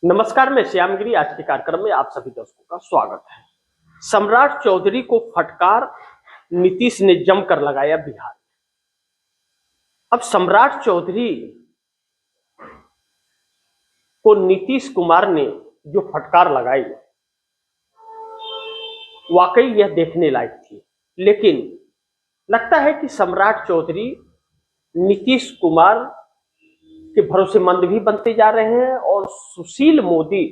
नमस्कार, मैं श्यामगिरी। आज के कार्यक्रम में आप सभी दर्शकों का स्वागत है। सम्राट चौधरी को फटकार नीतीश ने जमकर लगाया बिहार। अब सम्राट चौधरी को नीतीश कुमार ने जो फटकार लगाई, वाकई यह देखने लायक थी। लेकिन लगता है कि सम्राट चौधरी नीतीश कुमार के भरोसेमंद भी बनते जा रहे हैं और सुशील मोदी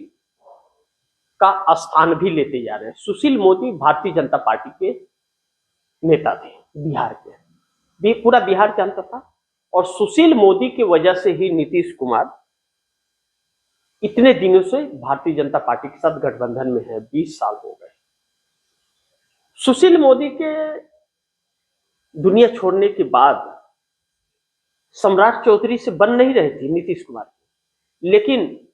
का स्थान भी लेते जा रहे हैं। सुशील मोदी भारतीय जनता पार्टी के नेता थे, बिहार के भी पूरा बिहार जानता था। और सुशील मोदी की वजह से ही नीतीश कुमार इतने दिनों से भारतीय जनता पार्टी के साथ गठबंधन में है। 20 साल हो गए। सुशील मोदी के दुनिया छोड़ने के बाद सम्राट चौधरी से बन नहीं रही थी नीतीश कुमार की, लेकिन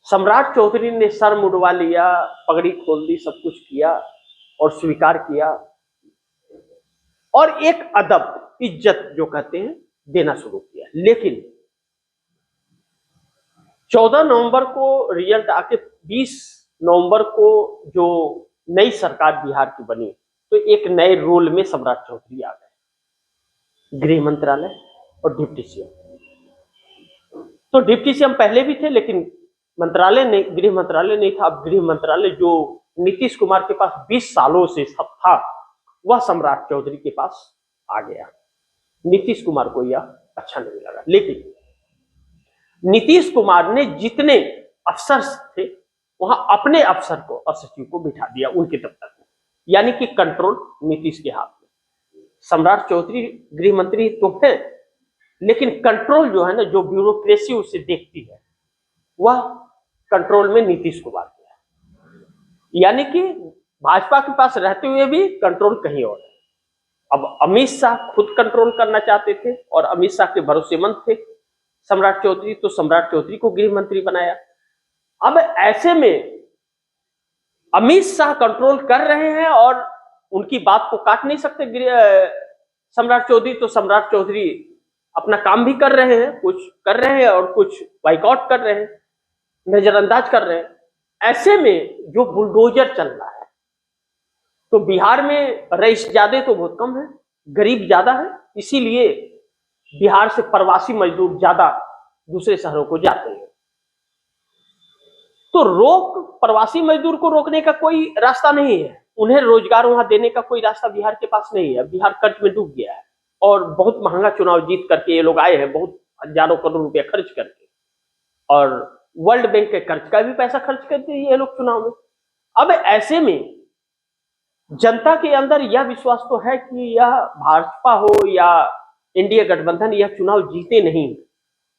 सम्राट चौधरी ने सर मुड़वा लिया, पगड़ी खोल दी, सब कुछ किया और स्वीकार किया और एक अदब, इज्जत जो कहते हैं, देना शुरू किया। लेकिन 14 नवंबर को रिजल्ट आके 20 नवंबर को जो नई सरकार बिहार की बनी, तो एक नए रोल में सम्राट चौधरी आ गए, गृह मंत्रालय और डिप्टी सीएम। तो डिप्टी सीएम पहले भी थे, लेकिन मंत्रालय नहीं, गृह मंत्रालय नहीं था। अब गृह मंत्रालय जो नीतीश कुमार के पास 20 सालों से सब था, वह सम्राट चौधरी के पास आ गया। नीतीश कुमार को यह अच्छा नहीं लगा। लेकिन नीतीश कुमार ने जितने अफसर थे वहां अपने अफसर को, सचिव को बिठा दिया उनके दफ्तर में, यानी कि कंट्रोल नीतीश के हाथ में। सम्राट चौधरी गृह मंत्री तो है, लेकिन कंट्रोल जो है ना, जो ब्यूरोक्रेसी उसे देखती है, वह कंट्रोल में नीतीश कुमार के है। यानी कि भाजपा के पास रहते हुए भी कंट्रोल कहीं और है। अब अमित शाह खुद कंट्रोल करना चाहते थे और अमित शाह के भरोसेमंद थे सम्राट चौधरी, तो सम्राट चौधरी को गृह मंत्री बनाया। अब ऐसे में अमित शाह कंट्रोल कर रहे हैं और उनकी बात को काट नहीं सकते सम्राट चौधरी, तो सम्राट चौधरी अपना काम भी कर रहे हैं, कुछ कर रहे हैं और कुछ बाइकआउट कर रहे हैं, नजरअंदाज कर रहे हैं। ऐसे में जो बुलडोजर चल रहा है, तो बिहार में रईस ज्यादा तो बहुत कम है, गरीब ज्यादा है, इसीलिए बिहार से प्रवासी मजदूर ज्यादा दूसरे शहरों को जाते हैं। तो प्रवासी मजदूर को रोकने का कोई रास्ता नहीं है, उन्हें रोजगार वहां देने का कोई रास्ता बिहार के पास नहीं है। बिहार कर्ज में डूब गया है और बहुत महंगा चुनाव जीत करके ये लोग आए हैं, बहुत हजारों करोड़ रुपया खर्च करके, और वर्ल्ड बैंक के कर्ज का भी पैसा खर्च करते ये लोग चुनाव में। अब ऐसे में जनता के अंदर यह विश्वास तो है कि यह भाजपा हो या इंडिया गठबंधन, यह चुनाव जीते नहीं,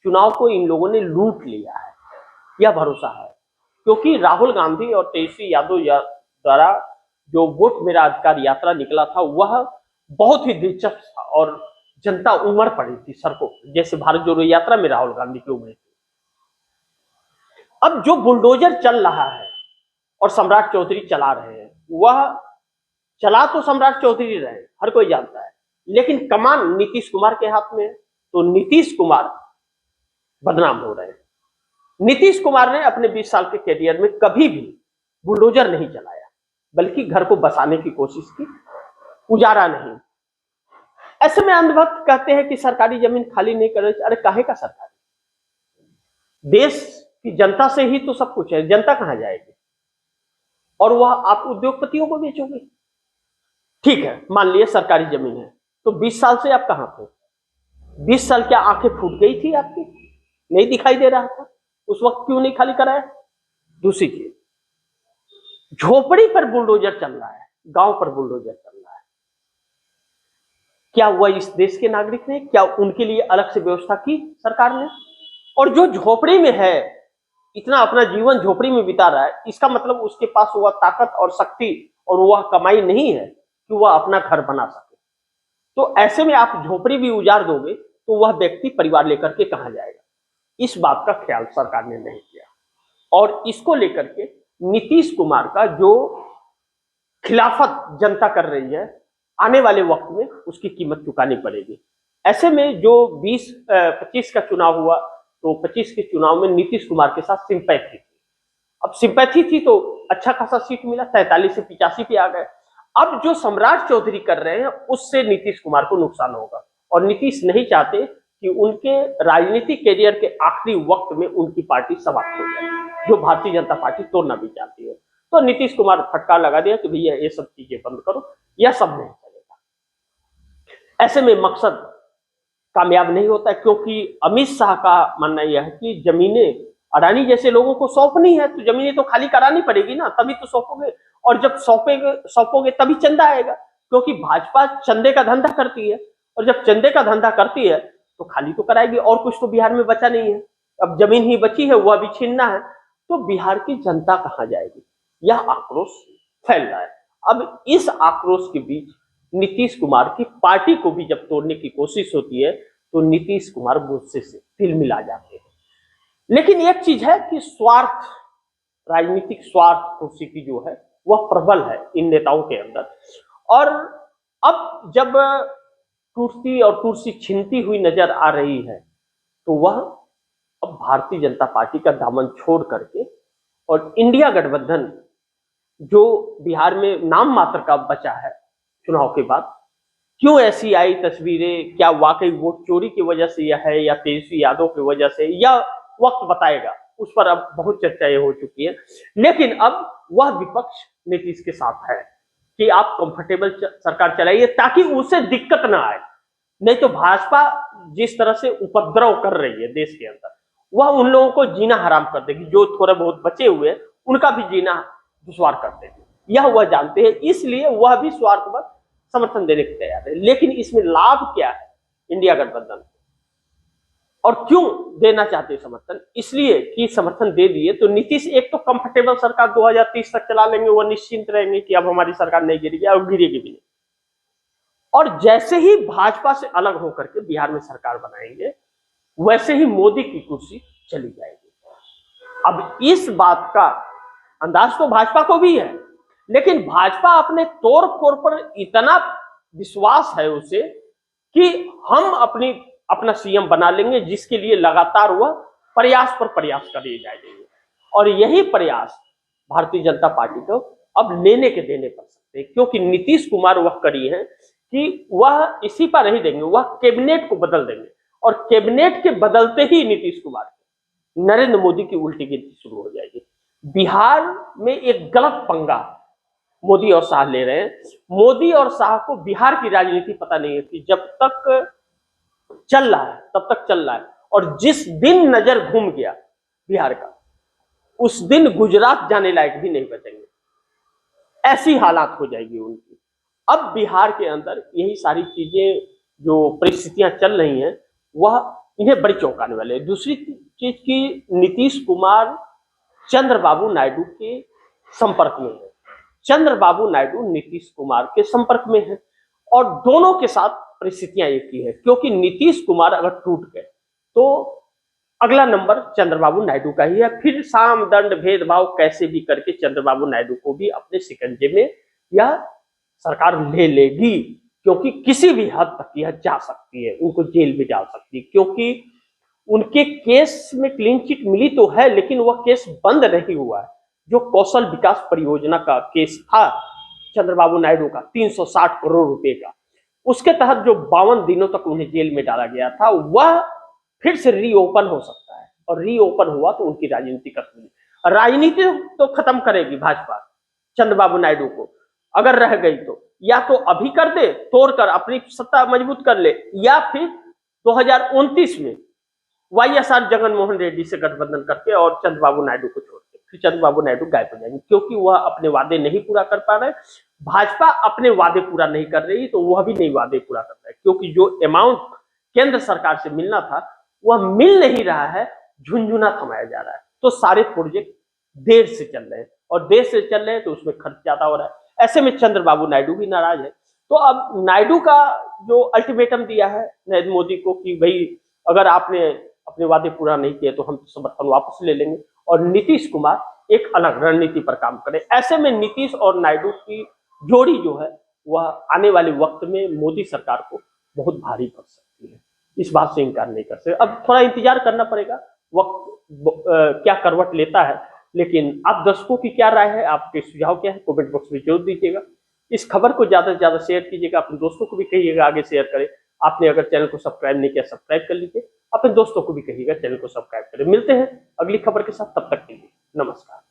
चुनाव को इन लोगों ने लूट लिया है, यह भरोसा है। क्योंकि राहुल गांधी और तेजस्वी यादव द्वारा जो वोट मेरा अधिकार यात्रा निकला था, वह बहुत ही दिलचस्प था और जनता उमड़ पड़ी थी सड़कों, जैसे भारत जोड़ो यात्रा में राहुल गांधी की उम्र थी। अब जो बुलडोजर चल रहा है और सम्राट चौधरी चला रहे हैं, वह चला तो सम्राट चौधरी रहे, हर कोई जानता है, लेकिन कमान नीतीश कुमार के हाथ में है। तो नीतीश कुमार बदनाम हो रहे हैं। नीतीश कुमार ने अपने 20 साल के कैरियर में कभी भी बुलडोजर नहीं चलाया, बल्कि घर को बसाने की कोशिश की, उजारा नहीं। ऐसे में अंधभक्त कहते हैं कि सरकारी जमीन खाली नहीं कर रहे। अरे काहे का सरकारी? देश की जनता से ही तो सब कुछ है, जनता कहां जाएगी? और वह आप उद्योगपतियों को बेचोगे? ठीक है, मान लिया सरकारी जमीन है, तो 20 साल से आप कहां थे? 20 साल क्या आंखें फूट गई थी आपकी? नहीं दिखाई दे रहा था? उस वक्त क्यों नहीं खाली कराया? दूसरी चीज, झोपड़ी पर बुलडोजर चल रहा है, गांव पर बुलडोजर चल रहा है। क्या वह इस देश के नागरिक ने? क्या उनके लिए अलग से व्यवस्था की सरकार ने? और जो झोपड़ी में है, इतना अपना जीवन झोपड़ी में बिता रहा है, इसका मतलब उसके पास वह ताकत और शक्ति और वह कमाई नहीं है कि वह अपना घर बना सके। तो ऐसे में आप झोपड़ी भी उजाड़ दोगे तो वह व्यक्ति परिवार लेकर के कहां जाएगा? इस बात का ख्याल सरकार ने नहीं किया और इसको लेकर के नीतीश कुमार का जो खिलाफत जनता कर रही है, आने वाले वक्त में उसकी कीमत चुकानी पड़ेगी। ऐसे में जो 20-25 का चुनाव हुआ, तो 25 के चुनाव में नीतीश कुमार के साथ सिंपैथी थी। अब सिंपैथी थी तो अच्छा खासा सीट मिला, 43 से 85 पे आ गए। अब जो सम्राट चौधरी कर रहे हैं उससे नीतीश कुमार को नुकसान होगा, और नीतीश नहीं चाहते कि उनके राजनीतिक कैरियर के आखिरी वक्त में उनकी पार्टी समाप्त हो जाए, जो भारतीय जनता पार्टी तोड़ना भी चाहती है। तो नीतीश कुमार फटकार लगा दिया कि भैया ये सब चीजें बंद करो, यह सब नहीं चलेगा। ऐसे में मकसद कामयाब नहीं होता है, क्योंकि अमित शाह का मानना यह है कि जमीनें अडानी जैसे लोगों को सौंपनी है तो जमीनें तो खाली करानी पड़ेगी ना, तभी तो सौंपोगे, और जब सौंपोगे तभी चंदा आएगा, क्योंकि भाजपा चंदे का धंधा करती है, और जब चंदे का धंधा करती है तो खाली तो कराएगी, और कुछ तो बिहार में बचा नहीं है। अब जमीन ही बची है, वह भी छीनना है, तो बिहार की जनता कहां जाएगी? यह आक्रोश फैल रहा है। अब इस आक्रोश के बीच नीतीश कुमार की पार्टी को भी जब तोड़ने की कोशिश होती है तो नीतीश कुमार गुस्से से तिलमिला जाते हैं। लेकिन एक चीज है कि स्वार्थ, राजनीतिक स्वार्थ कुर्सी की जो है वह प्रबल है इन नेताओं के अंदर, और अब जब कुर्सी और कुर्सी छीनती हुई नजर आ रही है तो वह अब भारतीय जनता पार्टी का दामन छोड़ करके और इंडिया गठबंधन जो बिहार में नाम मात्र का बचा है चुनाव के बाद, क्यों ऐसी आई तस्वीरें, क्या वाकई वोट चोरी की वजह से यह है या तेजस्वी यादव की वजह से, या वक्त बताएगा, उस पर अब बहुत चर्चाएं हो चुकी है। लेकिन अब वह विपक्ष नीतीश के साथ है कि आप कंफर्टेबल सरकार चलाइए ताकि उसे दिक्कत ना आए। नहीं तो भाजपा जिस तरह से उपद्रव कर रही है देश के अंदर, वह उन लोगों को जीना हराम कर देगी, जो थोड़े बहुत बचे हुए उनका भी जीना दुश्वार कर देगी, यह वह जानते हैं, इसलिए वह भी स्वार्थवश समर्थन देने के तैयार है। लेकिन इसमें लाभ क्या है इंडिया गठबंधन को, और क्यों देना चाहते हैं समर्थन? इसलिए कि समर्थन दे दिए तो नीतीश एक तो कंफर्टेबल सरकार 2030 तक चला लेंगे, वो निश्चिंत रहेंगे कि अब हमारी सरकार नहीं गिरेगी, और गिरेगी भी नहीं। और जैसे ही भाजपा से अलग होकर के बिहार में सरकार बनाएंगे, वैसे ही मोदी की कुर्सी चली जाएगी। अब इस बात का अंदाज तो भाजपा को भी है, लेकिन भाजपा अपने तौर फोड़ पर इतना विश्वास है उसे कि हम अपना सीएम बना लेंगे, जिसके लिए लगातार वह प्रयास पर प्रयास करे जाएंगे, और यही प्रयास भारतीय जनता पार्टी को अब लेने के देने पड़ सकते हैं, क्योंकि नीतीश कुमार वह करी है कि वह इसी पर नहीं देंगे, वह कैबिनेट को बदल देंगे, और कैबिनेट के बदलते ही नीतीश कुमार नरेंद्र मोदी की उल्टी गिनती शुरू हो जाएगी। बिहार में एक गलत पंगा मोदी और शाह ले रहे हैं। मोदी और शाह को बिहार की राजनीति पता नहीं है कि जब तक चल रहा है तब तक चल रहा है, और जिस दिन नजर घूम गया बिहार का, उस दिन गुजरात जाने लायक भी नहीं बचेंगे, ऐसी हालात हो जाएगी उनकी। अब बिहार के अंदर यही सारी चीजें जो परिस्थितियां चल रही हैं वह इन्हें बड़ी चौंकाने वाले है। दूसरी चीज की नीतीश कुमार चंद्रबाबू नायडू के संपर्क में है, चंद्रबाबू नायडू नीतीश कुमार के संपर्क में है, और दोनों के साथ परिस्थितियां एक ही है, क्योंकि नीतीश कुमार अगर टूट गए तो अगला नंबर चंद्रबाबू नायडू का ही है। फिर साम दंड भेदभाव कैसे भी करके चंद्रबाबू नायडू को भी अपने शिकंजे में यह सरकार ले लेगी, क्योंकि किसी भी हद तक यह जा सकती है, उनको जेल भी डाल सकती है, क्योंकि उनके केस में क्लीन चिट मिली तो है, लेकिन वह केस बंद नहीं हुआ है। जो कौशल विकास परियोजना का केस था चंद्रबाबू नायडू का 360 करोड़ रुपए का, उसके तहत जो 52 दिनों तक उन्हें जेल में डाला गया था, वह फिर से रीओपन हो सकता है, और रीओपन हुआ तो उनकी राजनीति खत्म, राजनीति तो खत्म करेगी भाजपा चंद्रबाबू नायडू को, अगर रह गई तो या तो अभी कर दे, तोड़कर अपनी सत्ता मजबूत कर ले, या फिर 2029 में वाईएसआर जगनमोहन रेड्डी से गठबंधन करके और चंद्रबाबू नायडू को छोड़ के फिर चंद्रबाबू नायडू गायब हो जाएंगे, क्योंकि वह अपने वादे नहीं पूरा कर पा रहे। भाजपा अपने वादे पूरा नहीं कर रही तो वह भी नहीं वादे पूरा कर रहा है, क्योंकि जो अमाउंट केंद्र सरकार से मिलना था वह मिल नहीं रहा है, झुंझुना थमाया जा रहा है। तो सारे प्रोजेक्ट देर से चल रहे हैं, और देर से चल रहे हैं तो उसमें खर्च ज्यादा हो रहा है। ऐसे में चंद्रबाबू नायडू भी नाराज है। तो अब नायडू का जो अल्टीमेटम दिया है नरेंद्र मोदी को कि भाई अगर आपने अपने वादे पूरा नहीं किए तो हम समर्थन वापस ले लेंगे, और नीतीश कुमार एक अलग रणनीति पर काम करे। ऐसे में नीतीश और नायडू की जोड़ी जो है वह आने वाले वक्त में मोदी सरकार को बहुत भारी पड़ सकती है, इस बात से इनकार नहीं कर सकते। अब थोड़ा इंतजार करना पड़ेगा वक्त क्या करवट लेता है। लेकिन आप दर्शकों की क्या राय है, आपके सुझाव क्या है, कमेंट बॉक्स में जरूर दीजिएगा। इस खबर को ज्यादा से ज्यादा शेयर कीजिएगा, अपने दोस्तों को भी कहिएगा आगे शेयर करें। आपने अगर चैनल को सब्सक्राइब नहीं किया, सब्सक्राइब कर लीजिए, अपने दोस्तों को भी कहिएगा चैनल को सब्सक्राइब करें। मिलते हैं अगली खबर के साथ, तब तक के लिए नमस्कार।